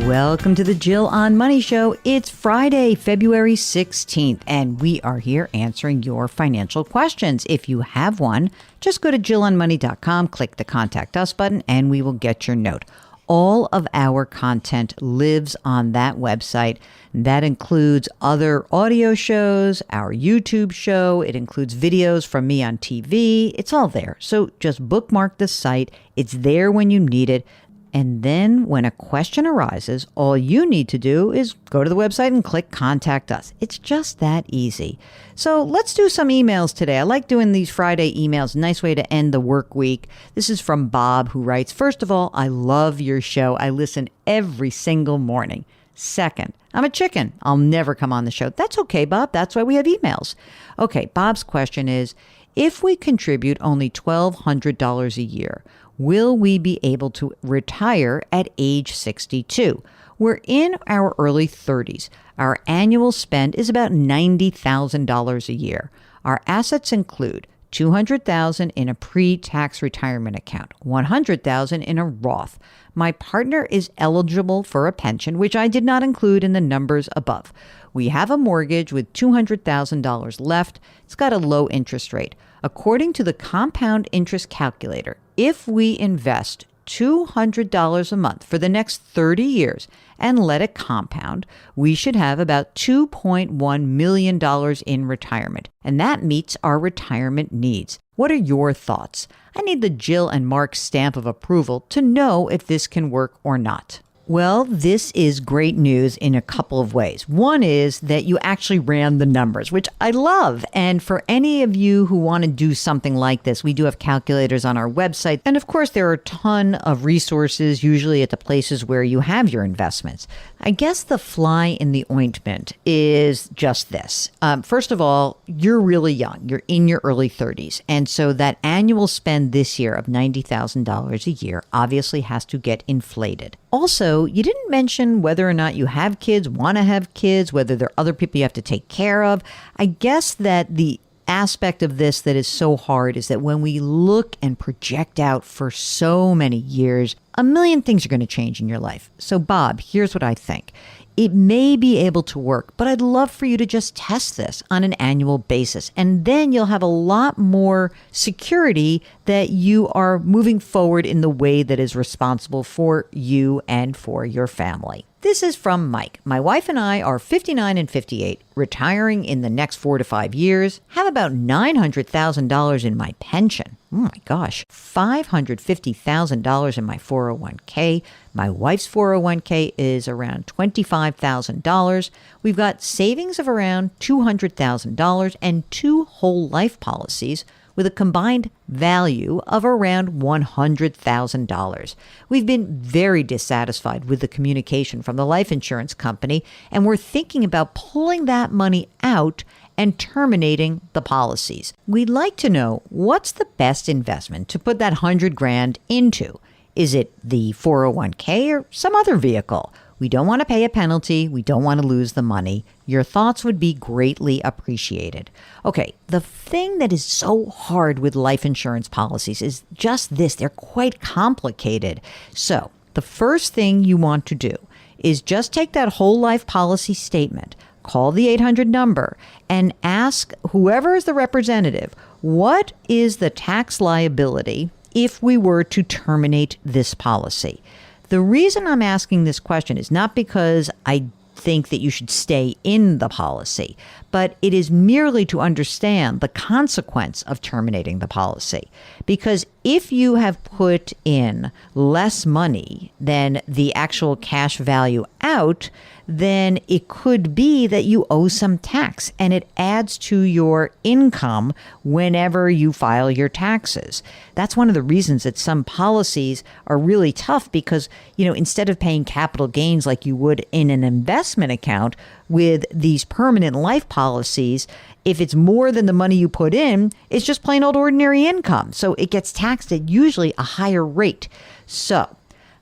Welcome to the Jill on Money Show. It's Friday, February 16th, and we are here answering your financial questions. If you have one, just go to jillonmoney.com, click the Contact Us button, and we will get your note. All of our content lives on that website. That includes other audio shows, our YouTube show. It includes videos from me on TV. It's all there. So just bookmark the site. It's there when you need it. And then when a question arises, all you need to do is go to the website and click Contact Us. It's just that easy. So let's do some emails today. I like doing these Friday emails. Nice way to end the work week. This is from Bob, who writes, "First of all, I love your show. I listen every single morning. Second, I'm a chicken. I'll never come on the show." That's okay, Bob. That's why we have emails. Okay, Bob's question is, if we contribute only $1,200 a year, will we be able to retire at age 62? We're in our early 30s. Our annual spend is about $90,000 a year. Our assets include $200,000 in a pre-tax retirement account, $100,000 in a Roth. My partner is eligible for a pension, which I did not include in the numbers above. We have a mortgage with $200,000 left. It's got a low interest rate. According to the compound interest calculator, if we invest $200 a month for the next 30 years and let it compound, we should have about $2.1 million in retirement. And that meets our retirement needs. What are your thoughts? I need the Jill and Mark stamp of approval to know if this can work or not. Well, this is great news in a couple of ways. One is that you actually ran the numbers, which I love. And for any of you who want to do something like this, we do have calculators on our website. And of course, there are a ton of resources, usually at the places where you have your investments. I guess the fly in the ointment is just this. First of all, you're really young. You're in your early 30s. And so that annual spend this year of $90,000 a year obviously has to get inflated. Also, you didn't mention whether or not you have kids, want to have kids, whether there are other people you have to take care of. I guess that the aspect of this that is so hard is that when we look and project out for so many years, a million things are going to change in your life. So, Bob, here's what I think. It may be able to work, but I'd love for you to just test this on an annual basis. And then you'll have a lot more security that you are moving forward in the way that is responsible for you and for your family. This is from Mike. My wife and I are 59 and 58, retiring in the next 4 to 5 years, have about $900,000 in my pension. Oh my gosh, $550,000 in my 401k. My wife's 401k is around $25,000. We've got savings of around $200,000 and 2 whole life policies with a combined value of around $100,000. We've been very dissatisfied with the communication from the life insurance company, and we're thinking about pulling that money out and terminating the policies. We'd like to know what's the best investment to put that $100,000 into. Is it the 401k or some other vehicle? We don't want to pay a penalty. We don't want to lose the money. Your thoughts would be greatly appreciated. Okay, the thing that is so hard with life insurance policies is just this. They're quite complicated. So the first thing you want to do is just take that whole life policy statement, call the 800 number, and ask whoever is the representative, what is the tax liability if we were to terminate this policy? The reason I'm asking this question is not because I think that you should stay in the policy, but it is merely to understand the consequence of terminating the policy. Because if you have put in less money than the actual cash value out, then it could be that you owe some tax, and it adds to your income whenever you file your taxes. That's one of the reasons that some policies are really tough because, instead of paying capital gains like you would in an investment account with these permanent life policies, if it's more than the money you put in, it's just plain old ordinary income. So it gets taxed at usually a higher rate. So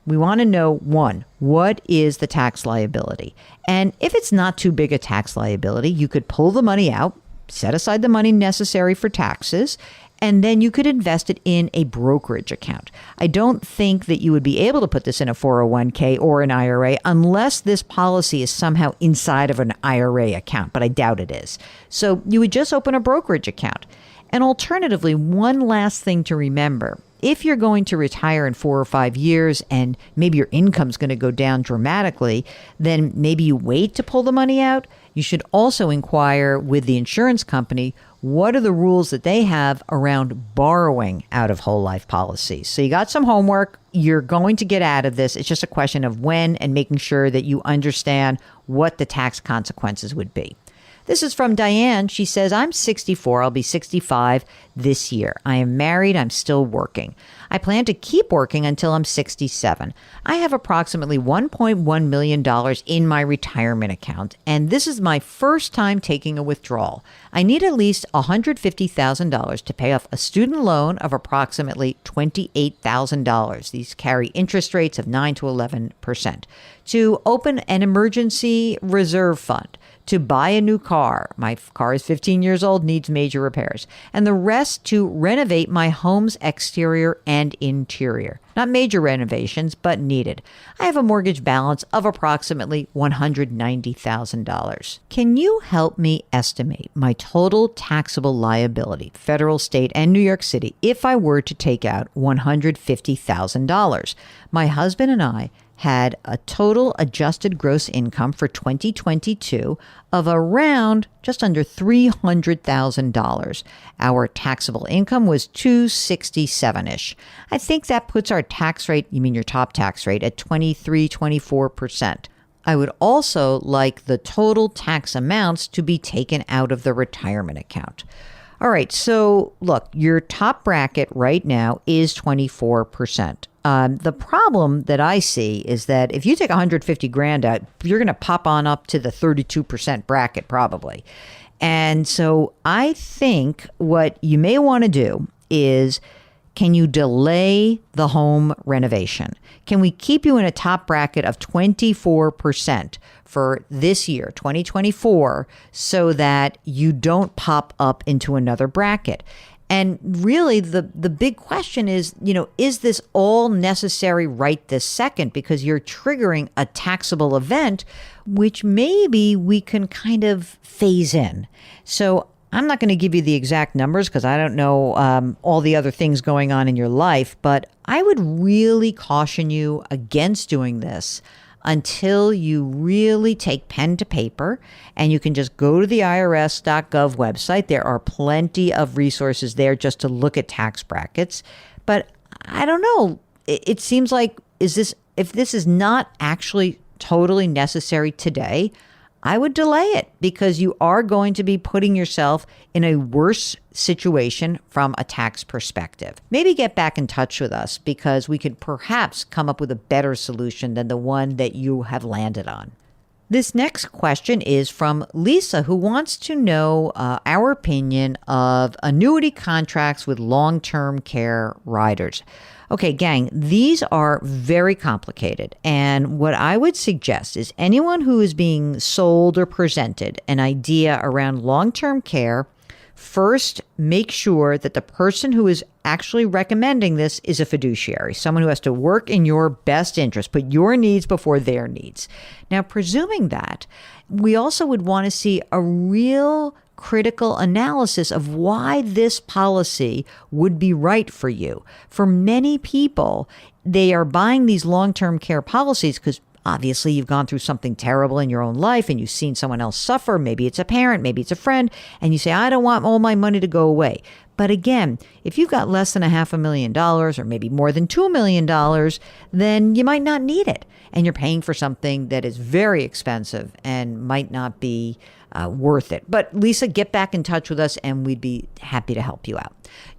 we want to know, one, what is the tax liability? And if it's not too big a tax liability, you could pull the money out, set aside the money necessary for taxes, And then you could invest it in a brokerage account. I don't think that you would be able to put this in a 401k or an IRA unless this policy is somehow inside of an IRA account, but I doubt it is. So you would just open a brokerage account. And alternatively, one last thing to remember. If you're going to retire in 4 or 5 years and maybe your income's going to go down dramatically, then maybe you wait to pull the money out. You should also inquire with the insurance company, what are the rules that they have around borrowing out of whole life policies? So you got some homework. You're going to get out of this. It's just a question of when and making sure that you understand what the tax consequences would be. This is from Diane. She says, I'm 64. I'll be 65 this year. I am married. I'm still working. I plan to keep working until I'm 67. I have approximately $1.1 million in my retirement account, and this is my first time taking a withdrawal. I need at least $150,000 to pay off a student loan of approximately $28,000. These carry interest rates of 9 to 11%. To open an emergency reserve fund, to buy a new car. My car is 15 years old, needs major repairs. And the rest to renovate my home's exterior and interior. Not major renovations, but needed. I have a mortgage balance of approximately $190,000. Can you help me estimate my total taxable liability, federal, state, and New York City, if I were to take out $150,000? My husband and I had a total adjusted gross income for 2022 of around just under $300,000. Our taxable income was $267-ish. I think that puts our tax rate, you mean your top tax rate, at 24%. I would also like the total tax amounts to be taken out of the retirement account. All right, so look, your top bracket right now is 24%. The problem that I see is that if you take 150 grand out, you're going to pop on up to the 32% bracket probably. And so I think what you may want to do is, can you delay the home renovation? Can we keep you in a top bracket of 24% for this year, 2024, so that you don't pop up into another bracket? And really, the big question is, is this all necessary right this second? Because you're triggering a taxable event, which maybe we can kind of phase in. So I'm not going to give you the exact numbers because I don't know all the other things going on in your life, but I would really caution you against doing this until you really take pen to paper, and you can just go to the irs.gov website. There are plenty of resources there just to look at tax brackets. But I don't know. It seems like if this is not actually totally necessary today, I would delay it, because you are going to be putting yourself in a worse situation from a tax perspective. Maybe get back in touch with us, because we could perhaps come up with a better solution than the one that you have landed on. This next question is from Lisa, who wants to know our opinion of annuity contracts with long-term care riders. Okay, gang, these are very complicated. And what I would suggest is anyone who is being sold or presented an idea around long-term care, first make sure that the person who is actually recommending this is a fiduciary, someone who has to work in your best interest, put your needs before their needs. Now, presuming that, we also would want to see a real critical analysis of why this policy would be right for you. For many people, they are buying these long-term care policies because obviously you've gone through something terrible in your own life and you've seen someone else suffer. Maybe it's a parent, maybe it's a friend, and you say, I don't want all my money to go away. But again, if you've got less than $500,000 or maybe more than $2 million, then you might not need it. And you're paying for something that is very expensive and might not be worth it. But Lisa, get back in touch with us and we'd be happy to help you out.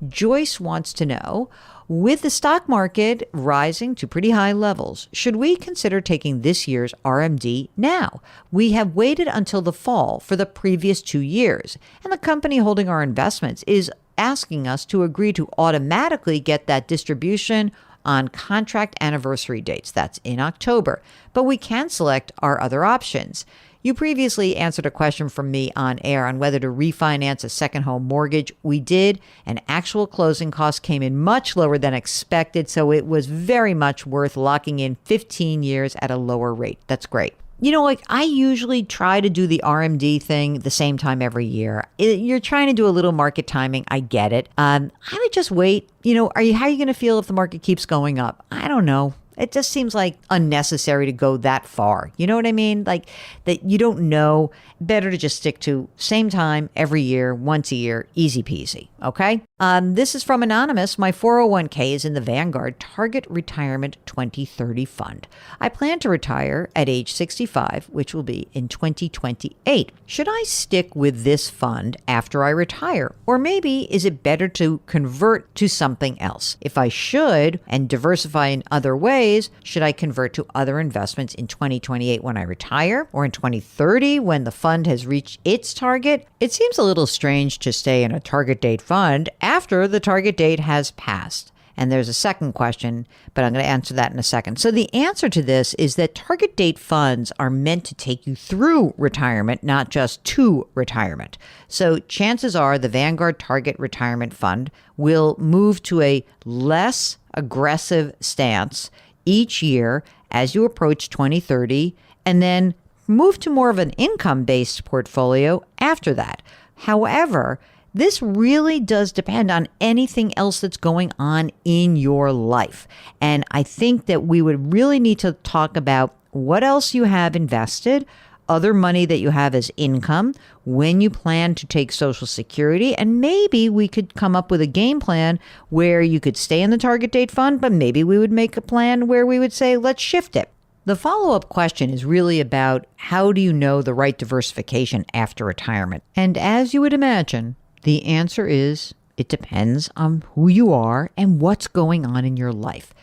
Joyce wants to know, with the stock market rising to pretty high levels, should we consider taking this year's RMD now? We have waited until the fall for the previous 2 years, and the company holding our investments is asking us to agree to automatically get that distribution on contract anniversary dates. That's in October. But we can select our other options. You previously answered a question from me on air on whether to refinance a second home mortgage. We did, and actual closing costs came in much lower than expected, so it was very much worth locking in 15 years at a lower rate. That's great. Like I usually try to do the RMD thing the same time every year. You're trying to do a little market timing. I get it. I would just wait. How are you going to feel if the market keeps going up? I don't know. It just seems like unnecessary to go that far. You know what I mean? Like that you don't know. Better to just stick to same time every year, once a year, easy peasy. Okay. This is from Anonymous. My 401k is in the Vanguard Target Retirement 2030 Fund. I plan to retire at age 65, which will be in 2028. Should I stick with this fund after I retire? Or maybe is it better to convert to something else? If I should and diversify in other ways, should I convert to other investments in 2028 when I retire or in 2030 when the fund has reached its target? It seems a little strange to stay in a target date fund after the target date has passed. And there's a second question, but I'm going to answer that in a second. So the answer to this is that target date funds are meant to take you through retirement, not just to retirement. So chances are the Vanguard Target Retirement Fund will move to a less aggressive stance each year as you approach 2030, and then move to more of an income-based portfolio after that. However, this really does depend on anything else that's going on in your life. And I think that we would really need to talk about what else you have invested, other money that you have as income, when you plan to take Social Security, and maybe we could come up with a game plan where you could stay in the target date fund, but maybe we would make a plan where we would say, let's shift it. The follow-up question is really about how do you know the right diversification after retirement? And as you would imagine, the answer is it depends on who you are and what's going on in your life.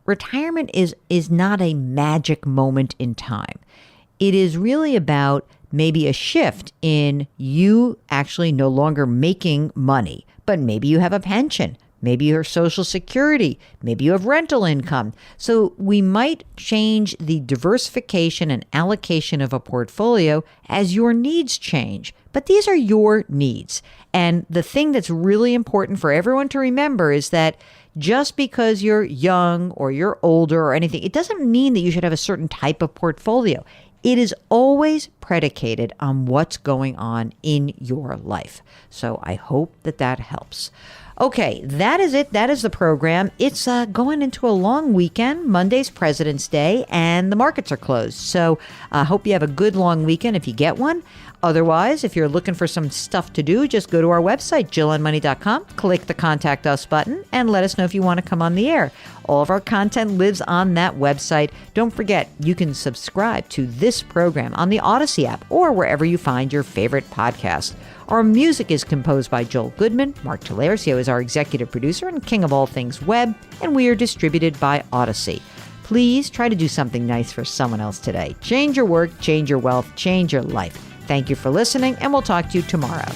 Retirement is not a magic moment in time. It is really about maybe a shift in you actually no longer making money, but maybe you have a pension. Maybe you have Social Security. Maybe you have rental income. So we might change the diversification and allocation of a portfolio as your needs change. But these are your needs. And the thing that's really important for everyone to remember is that just because you're young or you're older or anything, it doesn't mean that you should have a certain type of portfolio. It is always predicated on what's going on in your life. So I hope that helps. Okay, that is it. That is the program. It's going into a long weekend. Monday's President's Day, and the markets are closed. So I hope you have a good long weekend if you get one. Otherwise, if you're looking for some stuff to do, just go to our website, JillOnMoney.com, click the Contact Us button, and let us know if you want to come on the air. All of our content lives on that website. Don't forget, you can subscribe to this program on the Odyssey app or wherever you find your favorite podcast. Our music is composed by Joel Goodman. Mark Talercio is our executive producer and king of all things web, and we are distributed by Odyssey. Please try to do something nice for someone else today. Change your work, change your wealth, change your life. Thank you for listening, and we'll talk to you tomorrow.